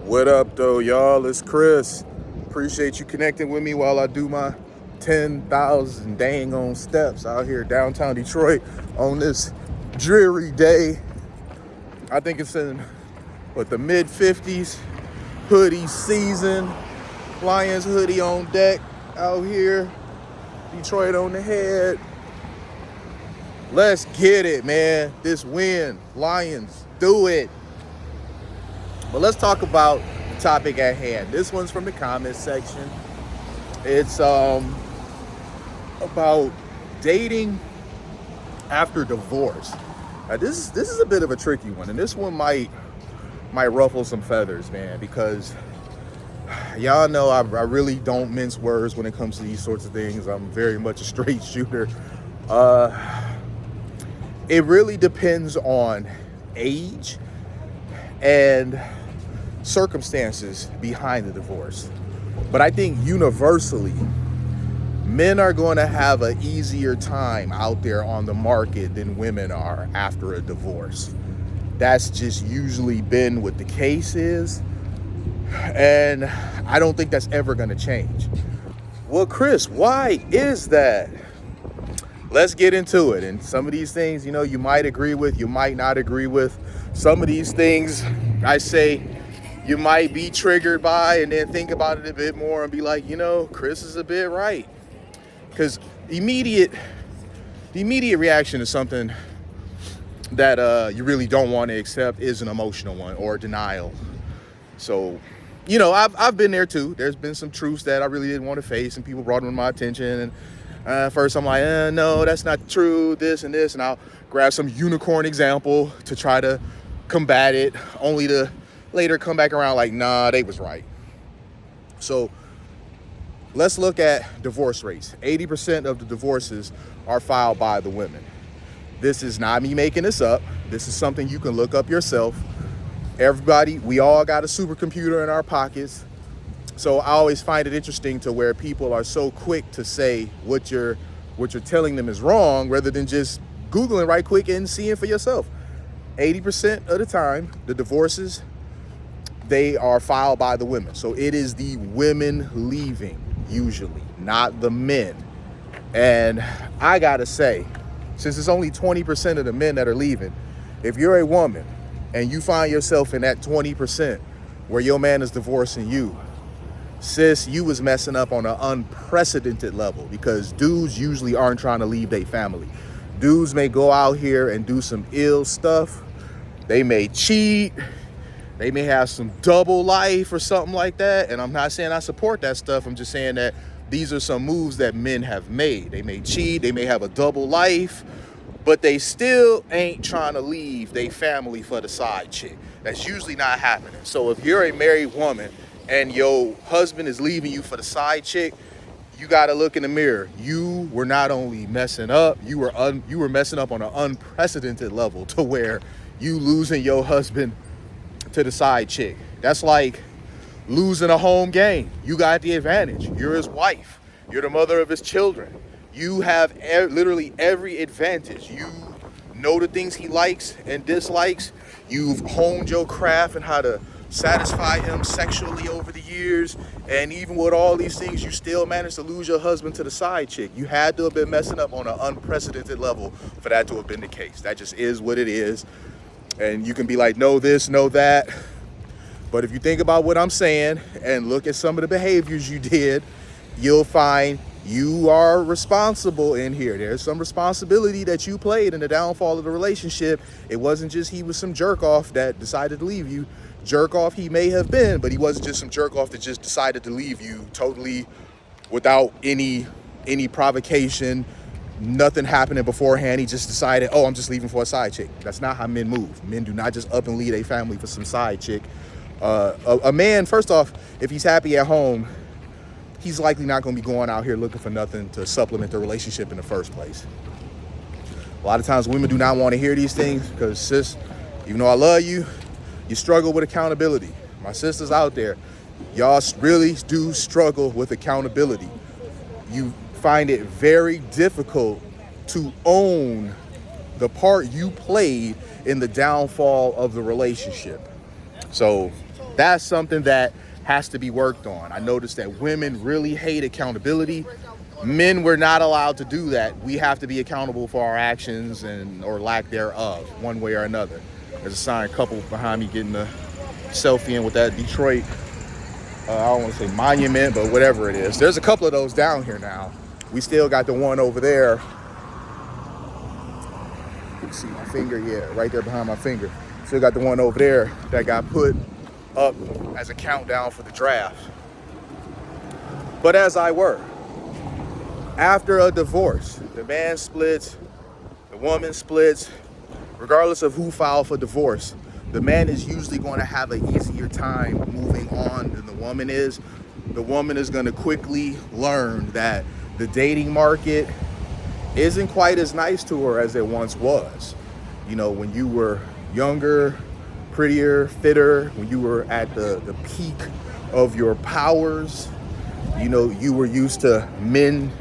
What up, though, y'all? It's Chris. Appreciate you connecting with me while I do my 10,000 dang on steps out here downtown Detroit on this dreary day. I think it's in the mid 50s, hoodie season, Lions hoodie on deck out here, Detroit on the head. Let's get it, man. This win, Lions, do it. But let's talk about the topic at hand. This one's from the comments section. It's about dating after divorce. Now, this is a bit of a tricky one, and this one might ruffle some feathers, man, because y'all know I really don't mince words when it comes to these sorts of things. I'm very much a straight shooter. It really depends on age and circumstances behind the divorce. But I think universally, men are going to have an easier time out there on the market than women are after a divorce. That's just usually been what the case is. And I don't think that's ever going to change. Well, Chris, why is that? Let's get into it. And some of these things, you might agree with, you might not agree with. Some of these things, I say, you might be triggered by, and then think about it a bit more and be like, Chris is a bit right. Because the immediate reaction to something that you really don't want to accept is an emotional one or denial. So, I've been there too. There's been some truths that I really didn't want to face, and people brought them to my attention. And at first I'm like, no, that's not true, this and this. And I'll grab some unicorn example to try to combat it, only to later come back around like, nah, they was right. So let's look at divorce rates. 80% of the divorces are filed by the women. This is not me making this up. This is something you can look up yourself. Everybody, we all got a supercomputer in our pockets. So I always find it interesting to where people are so quick to say what you're telling them is wrong, rather than just Googling right quick and seeing for yourself. 80% of the time, the divorces, they are filed by the women. So it is the women leaving, usually, not the men. And I gotta say, since it's only 20% of the men that are leaving, if you're a woman and you find yourself in that 20% where your man is divorcing you, sis, you was messing up on an unprecedented level, because dudes usually aren't trying to leave their family. Dudes may go out here and do some ill stuff. They may cheat. They may have some double life or something like that. And I'm not saying I support that stuff. I'm just saying that these are some moves that men have made. They may cheat. They may have a double life, but they still ain't trying to leave their family for the side chick. That's usually not happening. So if you're a married woman and your husband is leaving you for the side chick, you got to look in the mirror. You were not only messing up, you were messing up on an unprecedented level, to where you losing your husband to the side chick. That's like losing a home game. You got the advantage. You're his wife. You're the mother of his children. You have literally every advantage. You know the things he likes and dislikes. You've honed your craft and how to satisfy him sexually over the years. And even with all these things, you still managed to lose your husband to the side chick. You had to have been messing up on an unprecedented level for that to have been the case. That just is what it is. And you can be like, no this, no that. But if you think about what I'm saying and look at some of the behaviors you did, you'll find you are responsible in here. There's some responsibility that you played in the downfall of the relationship. It wasn't just he was some jerk off that decided to leave you. Jerk off he may have been, but he wasn't just some jerk off that just decided to leave you totally without any provocation. Nothing happening beforehand. He just decided, I'm just leaving for a side chick. That's not how men move. Men do not just up and leave a family for some side chick. A man, first off, if he's happy at home, he's likely not going to be going out here looking for nothing to supplement the relationship in the first place. A lot of times women do not want to hear these things because, sis, even though I love you, you struggle with accountability. My sisters out there, y'all really do struggle with accountability. You find it very difficult to own the part you played in the downfall of the relationship. So That's something that has to be worked on. I noticed that women really hate accountability. Men, we're not allowed to do that. We have to be accountable for our actions and or lack thereof, one way or another. There's a signed couple behind me getting a selfie in with that Detroit, I don't want to say monument, but whatever it is. There's a couple of those down here now. We still got the one over there. You can see my finger, yeah, right there behind my finger. Still got the one over there that got put up as a countdown for the draft. But as I were, after a divorce, the man splits, the woman splits, regardless of who filed for divorce, the man is usually going to have an easier time moving on than the woman is. The woman is going to quickly learn that the dating market isn't quite as nice to her as it once was. You know, when you were younger, prettier, fitter, when you were at the peak of your powers, you know, you were used to men,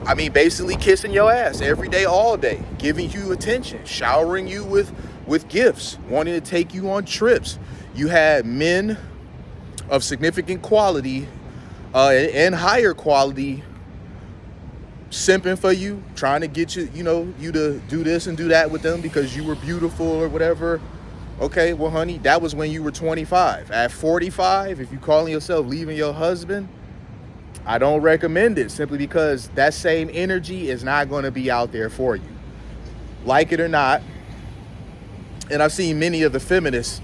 I mean, basically kissing your ass every day, all day, giving you attention, showering you with gifts, wanting to take you on trips. You had men of significant quality and higher quality simping for you, trying to get you, you know, you to do this and do that with them because you were beautiful or whatever. Okay, well, honey, that was when you were 25. At 45, if you're calling yourself leaving your husband, I don't recommend it, simply because that same energy is not going to be out there for you. Like it or not, and I've seen many of the feminists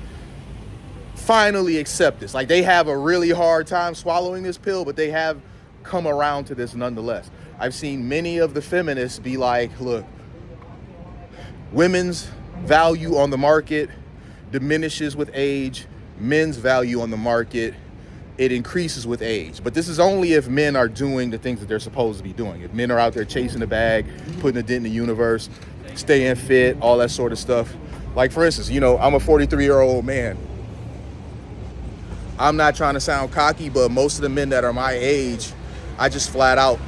finally accept this. Like, they have a really hard time swallowing this pill, but they have come around to this nonetheless. I've seen many of the feminists be like, look, women's value on the market diminishes with age. Men's value on the market, it increases with age. But this is only if men are doing the things that they're supposed to be doing. If men are out there chasing the bag, putting a dent in the universe, staying fit, all that sort of stuff. Like, for instance, you know, I'm a 43-year-old man. I'm not trying to sound cocky, but most of the men that are my age, I just flat out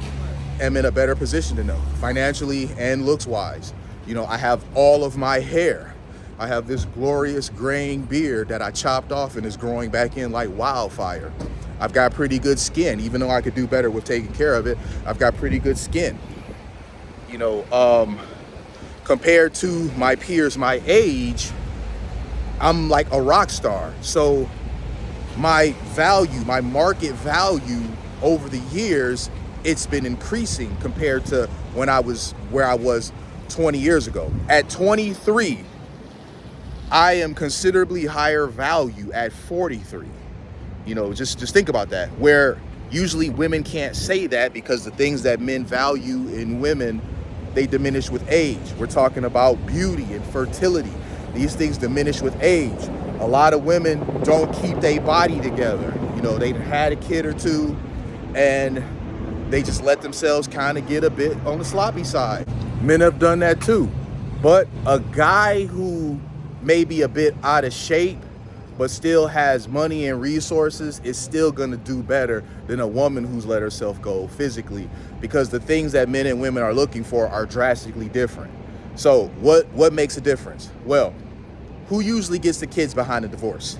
am in a better position than them, financially and looks-wise. You know, I have all of my hair. I have this glorious graying beard that I chopped off and is growing back in like wildfire. I've got pretty good skin, even though I could do better with taking care of it. I've got pretty good skin. You know, compared to my peers my age, I'm like a rock star. So my value, my market value over the years, it's been increasing compared to when I was where I was 20 years ago. At 23, I am considerably higher value at 43. You know, just think about that, where usually women can't say that because the things that men value in women, they diminish with age. We're talking about beauty and fertility. These things diminish with age. A lot of women don't keep their body together. You know, they had a kid or two and they just let themselves kind of get a bit on the sloppy side. Men have done that too. But a guy who may be a bit out of shape but still has money and resources is still going to do better than a woman who's let herself go physically, because the things that men and women are looking for are drastically different. So what makes a difference? Well, who usually gets the kids behind a divorce?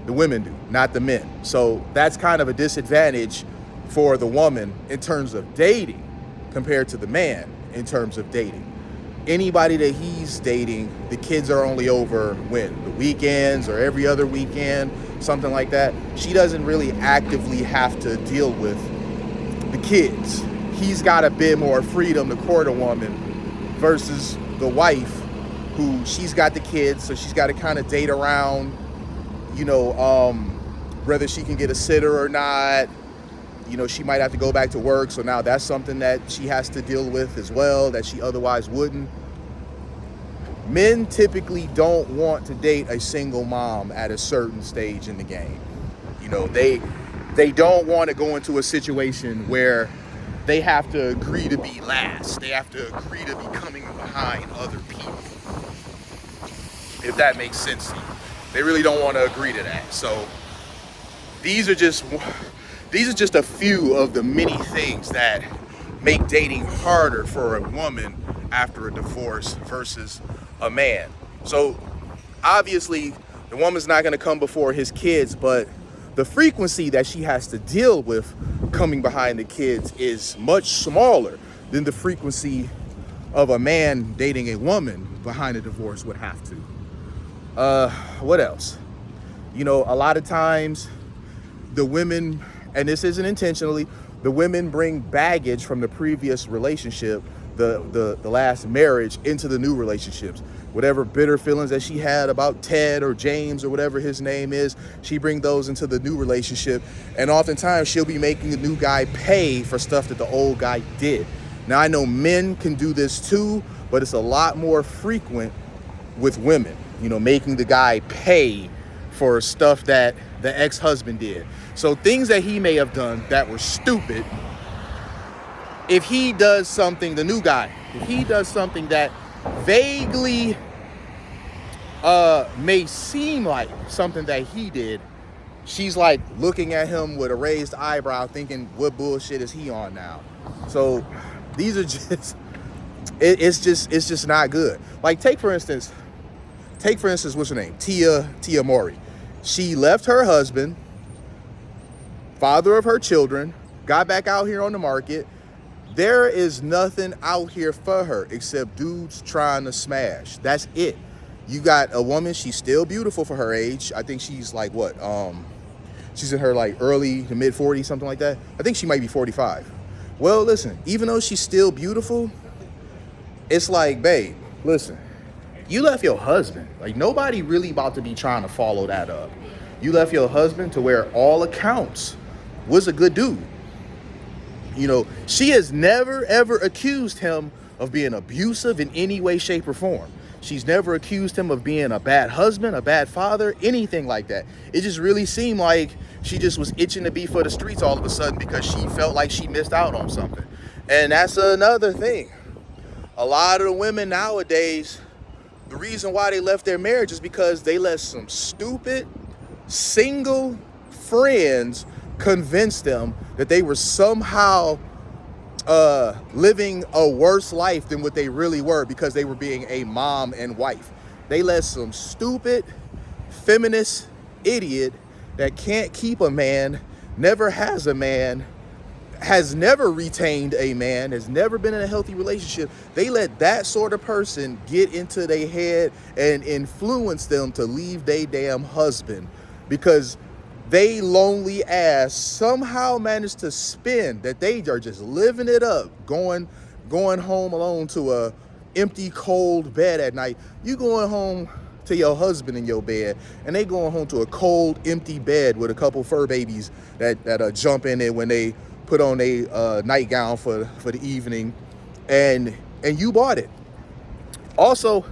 The women do, not the men. So that's kind of a disadvantage for the woman in terms of dating compared to the man in terms of dating. Anybody that he's dating, the kids are only over when? The weekends or every other weekend, something like that. She doesn't really actively have to deal with the kids. He's got a bit more freedom to court a woman versus the wife, who she's got the kids, so she's got to kind of date around, you know, whether she can get a sitter or not. You know, she might have to go back to work, so now that's something that she has to deal with as well, that she otherwise wouldn't. Men typically don't want to date a single mom at a certain stage in the game. You know, they don't want to go into a situation where they have to agree to be last. They have to agree to be coming behind other people, if that makes sense to you. They really don't want to agree to that. So these are just a few of the many things that make dating harder for a woman after a divorce versus a man. So obviously, The woman's not going to come before his kids, but the frequency that she has to deal with coming behind the kids is much smaller than the frequency of a man dating a woman behind a divorce would have to. What else? You know, a lot of times the women, and this isn't intentionally, the women bring baggage from the previous relationship, the last marriage, into the new relationships. Whatever bitter feelings that she had about Ted or James or whatever his name is, she bring those into the new relationship. And oftentimes she'll be making the new guy pay for stuff that the old guy did. Now, I know men can do this too, but it's a lot more frequent with women, you know, making the guy pay for stuff that the ex-husband did. So things that he may have done that were stupid, if he does something, the new guy, if he does something that vaguely may seem like something that he did, she's like looking at him with a raised eyebrow thinking, what bullshit is he on now? So these are just, it's just not good. Like take for instance, what's her name? Tia Mory. She left her husband, father of her children, got back out here on the market. There is nothing out here for her except dudes trying to smash. That's it. You got a woman, she's still beautiful for her age. I think she's like what? She's in her like early to mid 40s, something like that. I think she might be 45. Well, listen, even though she's still beautiful, it's like, babe, listen, you left your husband. Like nobody really about to be trying to follow that up. You left your husband to where all accounts was a good dude. You know, she has never, ever accused him of being abusive in any way, shape, or form. She's never accused him of being a bad husband, a bad father, anything like that. It just really seemed like she just was itching to be for the streets all of a sudden because she felt like she missed out on something. And that's another thing. A lot of the women nowadays, the reason why they left their marriage is because they let some stupid single friends convince them that they were somehow living a worse life than what they really were because they were being a mom and wife. They let some stupid feminist idiot that can't keep a man, never has a man, has never retained a man, has never been in a healthy relationship. They let that sort of person get into their head and influence them to leave their damn husband because they lonely ass somehow managed to spin that they are just living it up, going home alone to a empty, cold bed at night. You going home to your husband in your bed, and they going home to a cold, empty bed with a couple fur babies that jump in it when they put on a nightgown for the evening, and you bought it. Also,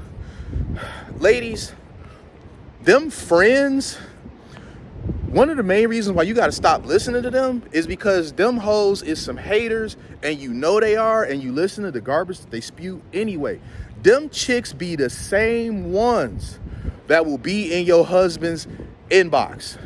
ladies, them friends, one of the main reasons why you got to stop listening to them is because them hoes is some haters, and you know they are, and you listen to the garbage that they spew anyway. Them chicks be the same ones that will be in your husband's inbox.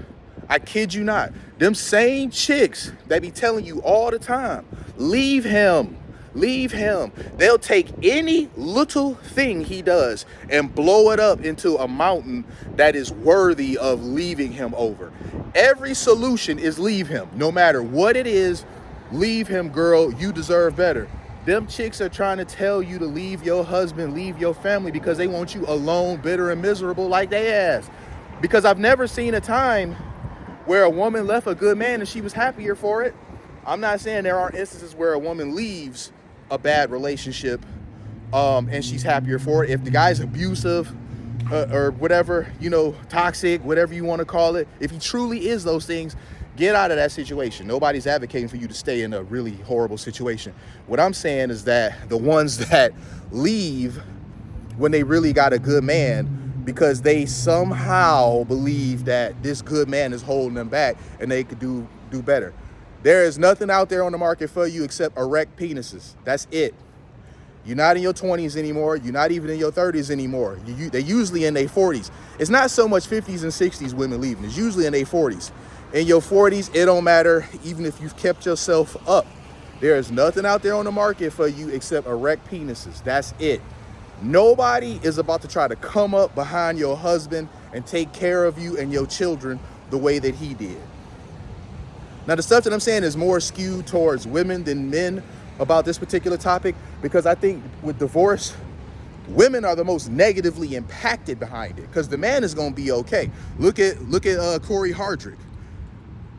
I kid you not. Them same chicks that be telling you all the time, leave him. Leave him. They'll take any little thing he does and blow it up into a mountain that is worthy of leaving him over. Every solution is leave him. No matter what it is, leave him, girl. You deserve better. Them chicks are trying to tell you to leave your husband, leave your family because they want you alone, bitter, and miserable like they ass. Because I've never seen a time where a woman left a good man and she was happier for it. I'm not saying there aren't instances where a woman leaves a bad relationship and she's happier for it. If the guy's abusive or whatever, you know, toxic, whatever you want to call it, if he truly is those things, get out of that situation. Nobody's advocating for you to stay in a really horrible situation. What I'm saying is that the ones that leave when they really got a good man because they somehow believe that this good man is holding them back and they could do better. There is nothing out there on the market for you except erect penises. That's it. You're not in your 20s anymore. You're not even in your 30s anymore. They're usually in their 40s. It's not so much 50s and 60s women leaving. It's usually in their 40s. In your 40s, it don't matter even if you've kept yourself up. There is nothing out there on the market for you except erect penises. That's it. Nobody is about to try to come up behind your husband and take care of you and your children the way that he did. Now, the stuff that I'm saying is more skewed towards women than men about this particular topic, because I think with divorce, women are the most negatively impacted behind it, because the man is going to be okay. Look at Corey Hardrick.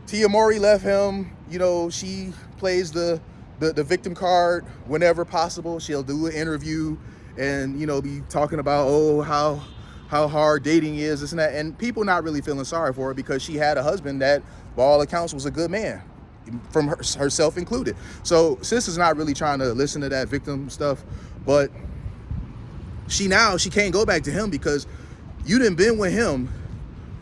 Tia Mory left him. You know, she plays the victim card whenever possible. She'll do an interview and, you know, be talking about, oh, how hard dating is, this and that. And people not really feeling sorry for her, because she had a husband that, by all accounts, was a good man, from herself included. So sis is not really trying to listen to that victim stuff, but she can't go back to him, because you done been with him,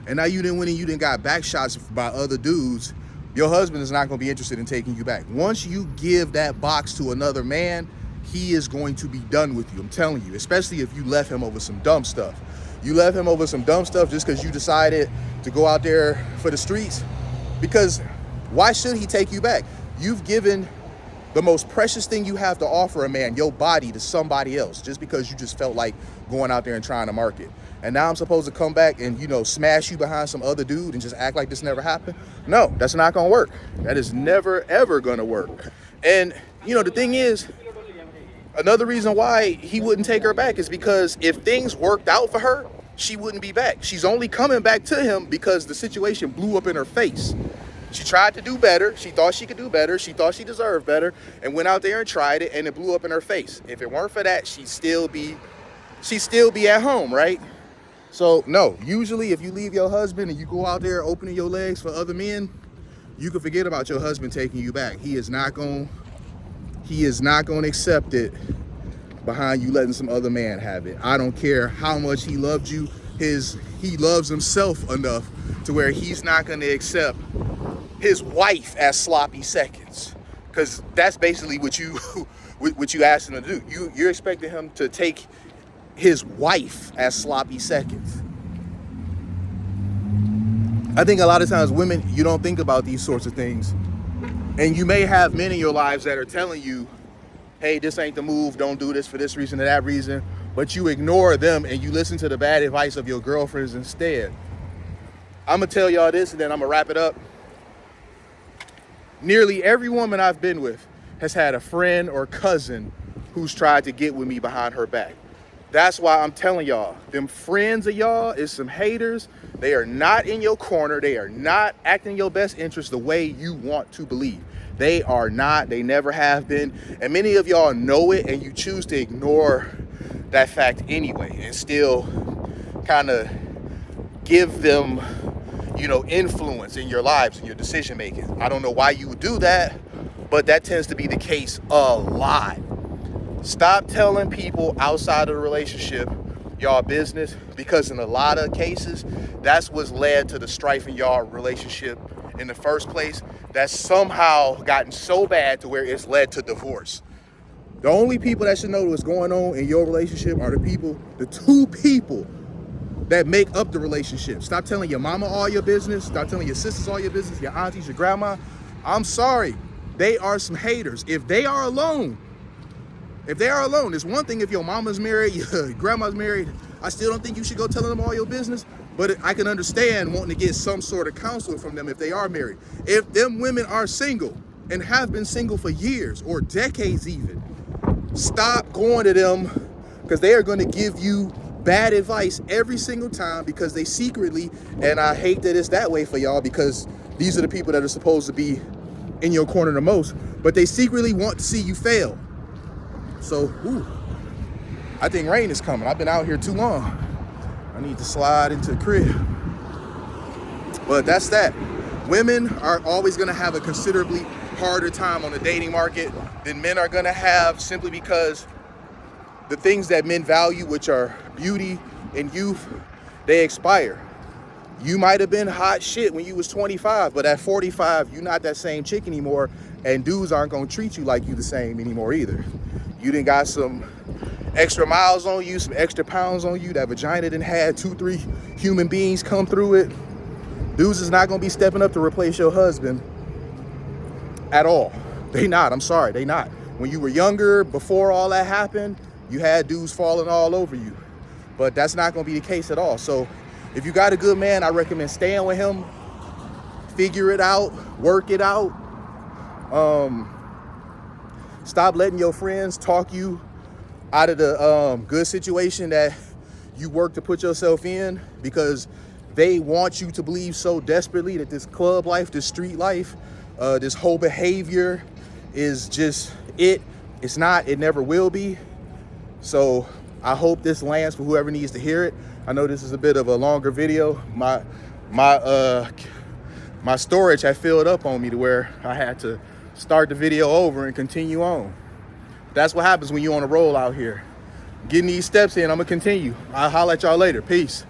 and now you didn't win, and you didn't got back shots by other dudes. Your husband is not going to be interested in taking you back. Once you give that box to another man, he is going to be done with you. I'm telling you, especially if you left him over some dumb stuff. You left him over some dumb stuff just because you decided to go out there for the streets. Because why should he take you back? You've given the most precious thing you have to offer a man, your body, to somebody else, just because you just felt like going out there and trying to market. And now I'm supposed to come back and, you know, smash you behind some other dude and just act like this never happened? No, that's not going to work. That is never, ever going to work. And, you know, the thing is, another reason why he wouldn't take her back is because if things worked out for her, she wouldn't be back. She's only coming back to him because the situation blew up in her face. She tried to do better. She thought she could do better. She thought she deserved better, and went out there and tried it, and it blew up in her face. If it weren't for that, she'd still be at home, right? So no, usually if you leave your husband and you go out there opening your legs for other men, you can forget about your husband taking you back. He is not going to accept it behind you letting some other man have it. I don't care how much he loved you. He loves himself enough to where he's not going to accept his wife as sloppy seconds, because that's basically what you asked him to do. You're expecting him to take his wife as sloppy seconds. I think a lot of times women, you don't think about these sorts of things, and you may have men in your lives that are telling you, hey, this ain't the move, don't do this for this reason or that reason, but you ignore them and you listen to the bad advice of your girlfriends instead. I'm gonna tell y'all this, and then I'm gonna wrap it up. Nearly every woman I've been with has had a friend or cousin who's tried to get with me behind her back. That's why I'm telling y'all, them friends of y'all is some haters. They are not in your corner. They are not acting in your best interest the way you want to believe. They are not. They never have been. And many of y'all know it, and you choose to ignore that fact anyway and still kind of give them, you know, influence in your lives and your decision making. I don't know why you would do that, but that tends to be the case a lot. Stop telling people outside of the relationship y'all business, because in a lot of cases, that's what's led to the strife in y'all relationship in the first place. That's somehow gotten so bad to where it's led to divorce. The only people that should know what's going on in your relationship are the two people that make up the relationship. Stop telling your mama all your business. Stop telling your sisters all your business, your aunties, your grandma. I'm sorry. They are some haters. If they are alone, it's one thing if your mama's married, your grandma's married. I still don't think you should go telling them all your business, but I can understand wanting to get some sort of counsel from them if they are married. If them women are single and have been single for years or decades even, stop going to them, because they are going to give you bad advice every single time, because they secretly, and I hate that it's that way for y'all, because these are the people that are supposed to be in your corner the most, but they secretly want to see you fail. So, I think rain is coming. I've been out here too long. I need to slide into the crib. But that's that. Women are always going to have a considerably harder time on the dating market than men are going to have, simply because the things that men value, which are beauty and youth, they expire. You might have been hot shit when you was 25, but at 45, you're not that same chick anymore, and dudes aren't going to treat you like you the same anymore either. You done got some extra miles on you, some extra pounds on you. That vagina done had 2-3 human beings come through it. Dudes is not going to be stepping up to replace your husband at all. They not. I'm sorry. They not. When you were younger, before all that happened, you had dudes falling all over you. But that's not going to be the case at all. So If you got a good man, I recommend staying with him. Figure it out, work it out. Stop letting your friends talk you out of the good situation that you work to put yourself in, because they want you to believe so desperately that this club life, this street life, this whole behavior is just it. It's not, it never will be. So I hope this lands for whoever needs to hear it. I know this is a bit of a longer video. My storage had filled up on me to where I had to start the video over and continue on. That's what happens when you're on a roll out here. Getting these steps in, I'm gonna continue. I'll holler at y'all later. Peace.